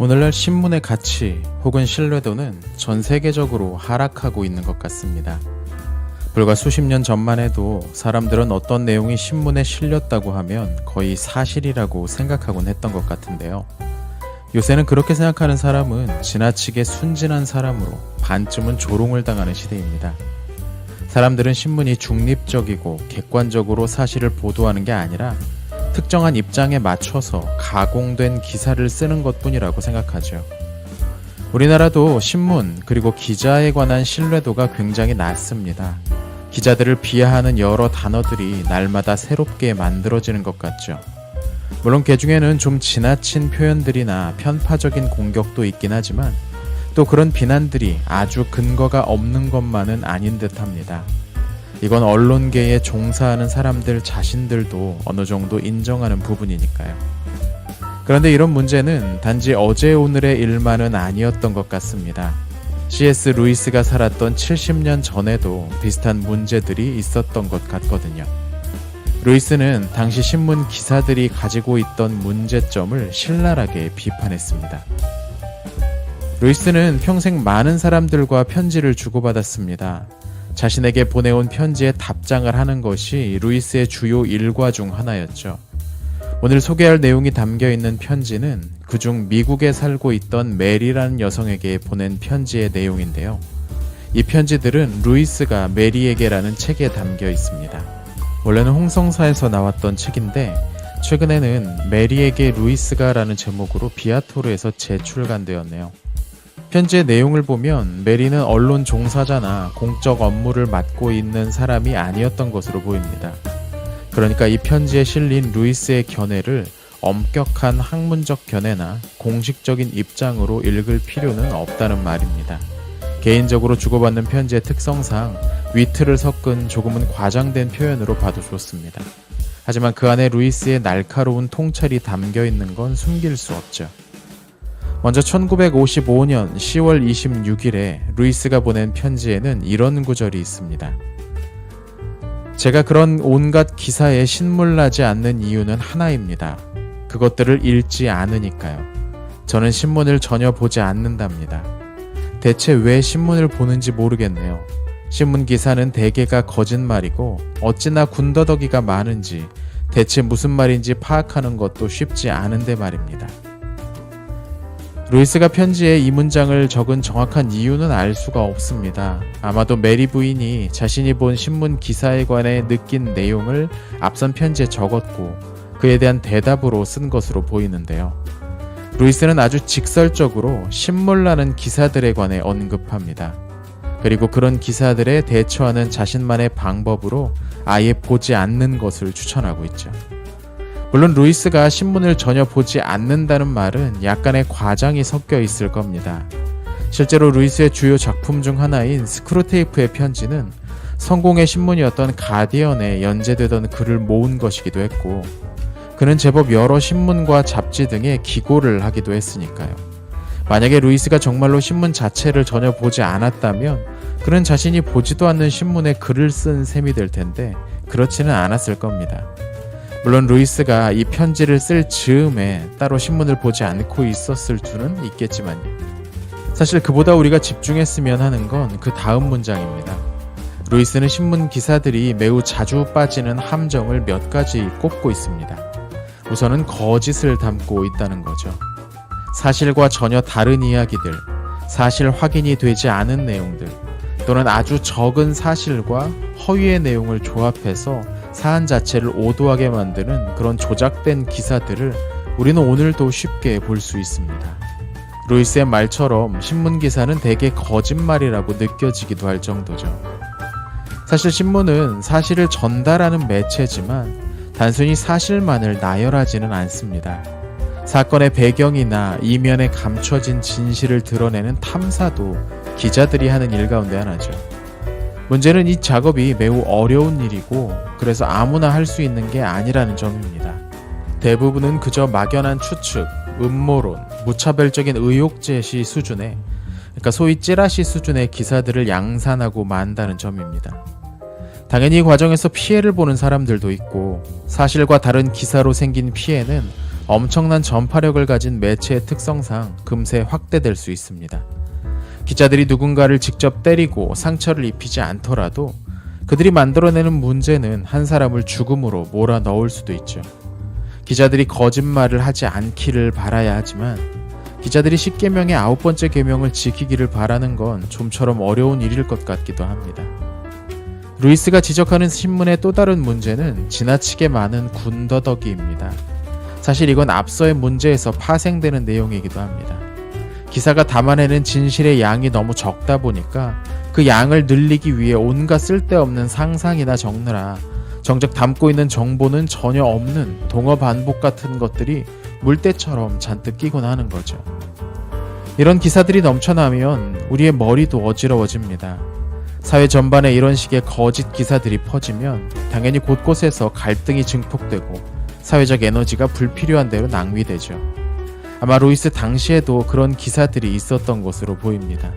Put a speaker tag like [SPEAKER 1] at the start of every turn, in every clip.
[SPEAKER 1] 오늘날 신문의 가치 혹은 신뢰도는 전 세계적으로 하락하고 있는 것 같습니다. 불과 수십 년 전만 해도 사람들은 어떤 내용이 신문에 실렸다고 하면 거의 사실이라고 생각하곤 했던 것 같은데요. 요새는 그렇게 생각하는 사람은 지나치게 순진한 사람으로 반쯤은 조롱을 당하는 시대입니다. 사람들은 신문이 중립적이고 객관적으로 사실을 보도하는 게 아니라 특정한 입장에 맞춰서 가공된 기사를 쓰는 것뿐이라고 생각하죠. 우리나라도 신문 그리고 기자에 관한 신뢰도가 굉장히 낮습니다. 기자들을 비하하는 여러 단어들이 날마다 새롭게 만들어지는 것 같죠. 물론 그 중에는 좀 지나친 표현들이나 편파적인 공격도 있긴 하지만 또 그런 비난들이 아주 근거가 없는 것만은 아닌 듯합니다. 이건 언론계에 종사하는 사람들 자신들도 어느 정도 인정하는 부분이니까요. 그런데 이런 문제는 단지 어제 오늘의 일만은 아니었던 것 같습니다. C.S. 루이스가 살았던 70년 전에도 비슷한 문제들이 있었던 것 같거든요. 루이스는 당시 신문 기사들이 가지고 있던 문제점을 신랄하게 비판했습니다. 루이스는 평생 많은 사람들과 편지를 주고받았습니다. 자신에게 보내온 편지에 답장을 하는 것이 루이스의 주요 일과 중 하나였죠. 오늘 소개할 내용이 담겨있는 편지는 그중 미국에 살고 있던 메리라는 여성에게 보낸 편지의 내용인데요. 이 편지들은 루이스가 메리에게라는 책에 담겨 있습니다. 원래는 홍성사에서 나왔던 책인데 최근에는 메리에게 루이스가 라는 제목으로 비아토르에서 재출간되었네요. 편지의 내용을 보면 메리는 언론 종사자나 공적 업무를 맡고 있는 사람이 아니었던 것으로 보입니다. 그러니까 이 편지에 실린 루이스의 견해를 엄격한 학문적 견해나 공식적인 입장으로 읽을 필요는 없다는 말입니다. 개인적으로 주고받는 편지의 특성상 위트를 섞은 조금은 과장된 표현으로 봐도 좋습니다. 하지만 그 안에 루이스의 날카로운 통찰이 담겨 있는 건 숨길 수 없죠. 먼저 1955년 10월 26일에 루이스가 보낸 편지에는 이런 구절이 있습니다. 제가 그런 온갖 기사에 신물나지 않는 이유는 하나입니다. 그것들을 읽지 않으니까요. 저는 신문을 전혀 보지 않는답니다. 대체 왜 신문을 보는지 모르겠네요. 신문 기사는 대개가 거짓말이고 어찌나 군더더기가 많은지 대체 무슨 말인지 파악하는 것도 쉽지 않은데 말입니다. 루이스가 편지에 이 문장을 적은 정확한 이유는 알 수가 없습니다. 아마도 메리 부인이 자신이 본 신문 기사에 관해 느낀 내용을 앞선 편지에 적었고 그에 대한 대답으로 쓴 것으로 보이는데요. 루이스는 아주 직설적으로 신물나는 기사들에 관해 언급합니다. 그리고 그런 기사들에 대처하는 자신만의 방법으로 아예 보지 않는 것을 추천하고 있죠. 물론 루이스가 신문을 전혀 보지 않는다는 말은 약간의 과장이 섞여 있을 겁니다. 실제로 루이스의 주요 작품 중 하나인 스크루테이프의 편지는 성공의 신문이었던 가디언에 연재되던 글을 모은 것이기도 했고 그는 제법 여러 신문과 잡지 등에 기고를 하기도 했으니까요. 만약에 루이스가 정말로 신문 자체를 전혀 보지 않았다면 그는 자신이 보지도 않는 신문에 글을 쓴 셈이 될 텐데 그렇지는 않았을 겁니다. 물론 루이스가 이 편지를 쓸 즈음에 따로 신문을 보지 않고 있었을 수는 있겠지만요. 사실 그보다 우리가 집중했으면 하는 건 그 다음 문장입니다. 루이스는 신문 기사들이 매우 자주 빠지는 함정을 몇 가지 꼽고 있습니다. 우선은 거짓을 담고 있다는 거죠. 사실과 전혀 다른 이야기들, 사실 확인이 되지 않은 내용들, 또는 아주 적은 사실과 허위의 내용을 조합해서 사안 자체를 오도하게 만드는 그런 조작된 기사들을 우리는 오늘도 쉽게 볼 수 있습니다. 루이스의 말처럼 신문 기사는 대개 거짓말이라고 느껴지기도 할 정도죠. 사실 신문은 사실을 전달하는 매체지만 단순히 사실만을 나열하지는 않습니다. 사건의 배경이나 이면에 감춰진 진실을 드러내는 탐사도 기자들이 하는 일 가운데 하나죠. 문제는 이 작업이 매우 어려운 일이고 그래서 아무나 할 수 있는 게 아니라는 점입니다. 대부분은 그저 막연한 추측, 음모론, 무차별적인 의혹 제시 수준의 그러니까 소위 찌라시 수준의 기사들을 양산하고 만다는 점입니다. 당연히 이 과정에서 피해를 보는 사람들도 있고 사실과 다른 기사로 생긴 피해는 엄청난 전파력을 가진 매체의 특성상 금세 확대될 수 있습니다. 기자들이 누군가를 직접 때리고 상처를 입히지 않더라도 그들이 만들어내는 문제는 한 사람을 죽음으로 몰아넣을 수도 있죠. 기자들이 거짓말을 하지 않기를 바라야 하지만 기자들이 10계명의 9번째 계명을 지키기를 바라는 건 좀처럼 어려운 일일 것 같기도 합니다. 루이스가 지적하는 신문의 또 다른 문제는 지나치게 많은 군더더기입니다. 사실 이건 앞서의 문제에서 파생되는 내용이기도 합니다. 기사가 담아내는 진실의 양이 너무 적다 보니까 그 양을 늘리기 위해 온갖 쓸데없는 상상이나 적느라 정작 담고 있는 정보는 전혀 없는 동어 반복 같은 것들이 물때처럼 잔뜩 끼곤 하는 거죠. 이런 기사들이 넘쳐나면 우리의 머리도 어지러워집니다. 사회 전반에 이런 식의 거짓 기사들이 퍼지면 당연히 곳곳에서 갈등이 증폭되고 사회적 에너지가 불필요한 대로 낭비되죠. 아마 루이스 당시에도 그런 기사들이 있었던 것으로 보입니다.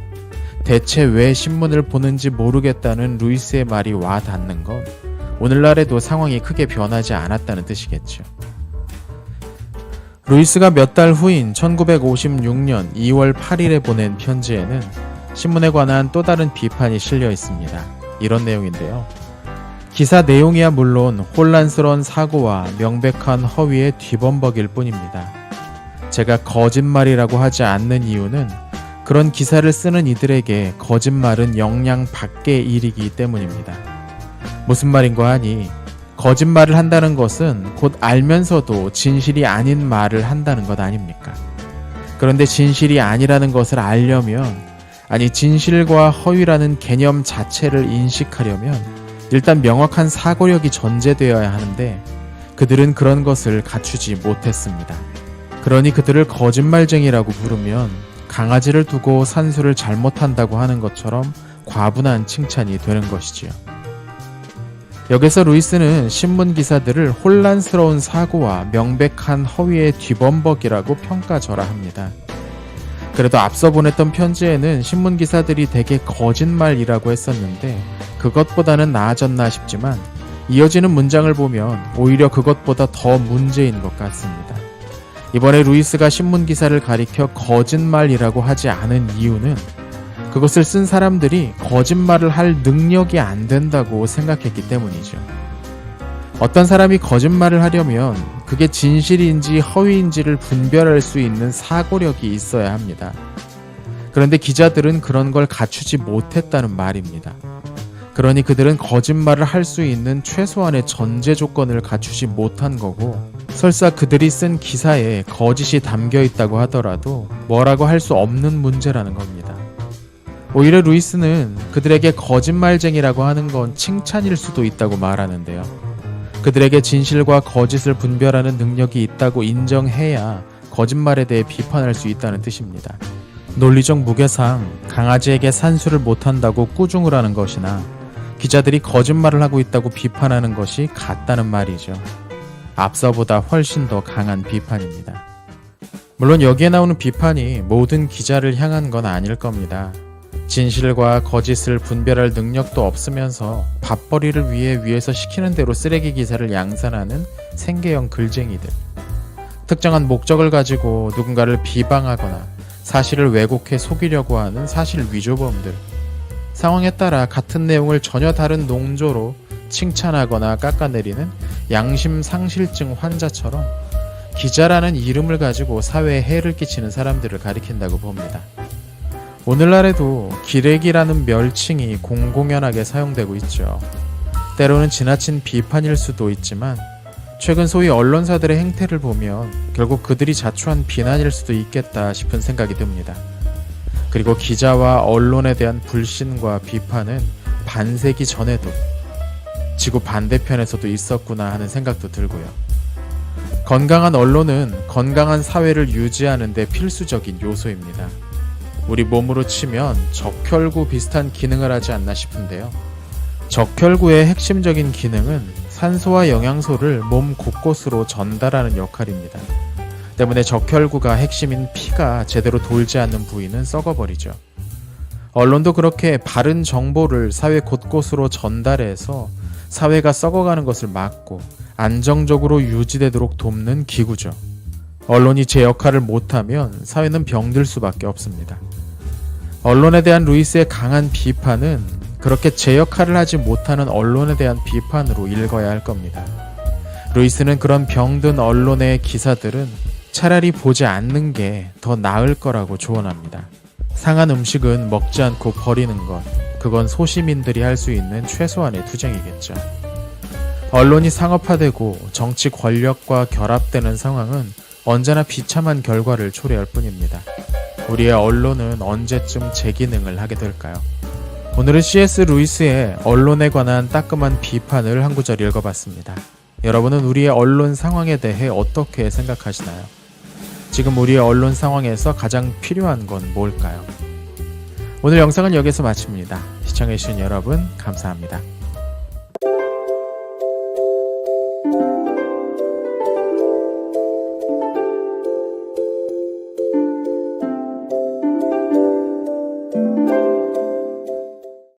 [SPEAKER 1] 대체 왜 신문을 보는지 모르겠다는 루이스의 말이 와 닿는 건 오늘날에도 상황이 크게 변하지 않았다는 뜻이겠죠. 루이스가 몇 달 후인 1956년 2월 8일에 보낸 편지에는 신문에 관한 또 다른 비판이 실려 있습니다. 이런 내용인데요. 기사 내용이야 물론 혼란스러운 사고와 명백한 허위의 뒤범벅일 뿐입니다. 제가 거짓말이라고 하지 않는 이유는 그런 기사를 쓰는 이들에게 거짓말은 역량 밖의 일이기 때문입니다. 무슨 말인가 하니 거짓말을 한다는 것은 곧 알면서도 진실이 아닌 말을 한다는 것 아닙니까? 그런데 진실이 아니라는 것을 알려면, 아니 진실과 허위라는 개념 자체를 인식하려면 일단 명확한 사고력이 전제되어야 하는데 그들은 그런 것을 갖추지 못했습니다. 그러니 그들을 거짓말쟁이라고 부르면 강아지를 두고 산수를 잘못한다고 하는 것처럼 과분한 칭찬이 되는 것이지요. 여기서 루이스는 신문 기사들을 혼란스러운 사고와 명백한 허위의 뒤범벅이라고 평가절하합니다. 그래도 앞서 보냈던 편지에는 신문 기사들이 대개 거짓말이라고 했었는데 그것보다는 나아졌나 싶지만 이어지는 문장을 보면 오히려 그것보다 더 문제인 것 같습니다. 이번에 루이스가 신문 기사를 가리켜 거짓말이라고 하지 않은 이유는 그것을 쓴 사람들이 거짓말을 할 능력이 안 된다고 생각했기 때문이죠. 어떤 사람이 거짓말을 하려면 그게 진실인지 허위인지를 분별할 수 있는 사고력이 있어야 합니다. 그런데 기자들은 그런 걸 갖추지 못했다는 말입니다. 그러니 그들은 거짓말을 할 수 있는 최소한의 전제 조건을 갖추지 못한 거고, 설사 그들이 쓴 기사에 거짓이 담겨 있다고 하더라도 뭐라고 할 수 없는 문제라는 겁니다. 오히려 루이스는 그들에게 거짓말쟁이라고 하는 건 칭찬일 수도 있다고 말하는데요. 그들에게 진실과 거짓을 분별하는 능력이 있다고 인정해야 거짓말에 대해 비판할 수 있다는 뜻입니다. 논리적 무게상 강아지에게 산수를 못한다고 꾸중을 하는 것이나 기자들이 거짓말을 하고 있다고 비판하는 것이 같다는 말이죠. 앞서보다 훨씬 더 강한 비판입니다. 물론 여기에 나오는 비판이 모든 기자를 향한 건 아닐 겁니다. 진실과 거짓을 분별할 능력도 없으면서 밥벌이를 위해 위에서 시키는 대로 쓰레기 기사를 양산하는 생계형 글쟁이들, 특정한 목적을 가지고 누군가를 비방하거나 사실을 왜곡해 속이려고 하는 사실 위조범들, 상황에 따라 같은 내용을 전혀 다른 농조로 칭찬하거나 깎아내리는 양심상실증 환자처럼 기자라는 이름을 가지고 사회에 해를 끼치는 사람들을 가리킨다고 봅니다. 오늘날에도 기레기라는 멸칭이 공공연하게 사용되고 있죠. 때로는 지나친 비판일 수도 있지만 최근 소위 언론사들의 행태를 보면 결국 그들이 자초한 비난일 수도 있겠다 싶은 생각이 듭니다. 그리고 기자와 언론에 대한 불신과 비판은 반세기 전에도 지구 반대편에서도 있었구나 하는 생각도 들고요. 건강한 언론은 건강한 사회를 유지하는 데 필수적인 요소입니다. 우리 몸으로 치면 적혈구 비슷한 기능을 하지 않나 싶은데요. 적혈구의 핵심적인 기능은 산소와 영양소를 몸 곳곳으로 전달하는 역할입니다. 때문에 적혈구가 핵심인 피가 제대로 돌지 않는 부위는 썩어버리죠. 언론도 그렇게 바른 정보를 사회 곳곳으로 전달해서 사회가 썩어가는 것을 막고 안정적으로 유지되도록 돕는 기구죠. 언론이 제 역할을 못하면 사회는 병들 수밖에 없습니다. 언론에 대한 루이스의 강한 비판은 그렇게 제 역할을 하지 못하는 언론에 대한 비판으로 읽어야 할 겁니다. 루이스는 그런 병든 언론의 기사들은 차라리 보지 않는 게 더 나을 거라고 조언합니다. 상한 음식은 먹지 않고 버리는 것, 그건 소시민들이 할 수 있는 최소한의 투쟁이겠죠. 언론이 상업화되고 정치 권력과 결합되는 상황은 언제나 비참한 결과를 초래할 뿐입니다. 우리의 언론은 언제쯤 재기능을 하게 될까요? 오늘은 C.S. 루이스의 언론에 관한 따끔한 비판을 한 구절 읽어봤습니다. 여러분은 우리의 언론 상황에 대해 어떻게 생각하시나요? 지금 우리의 언론 상황에서 가장 필요한 건 뭘까요? 오늘 영상은 여기서 마칩니다. 시청해주신 여러분 감사합니다.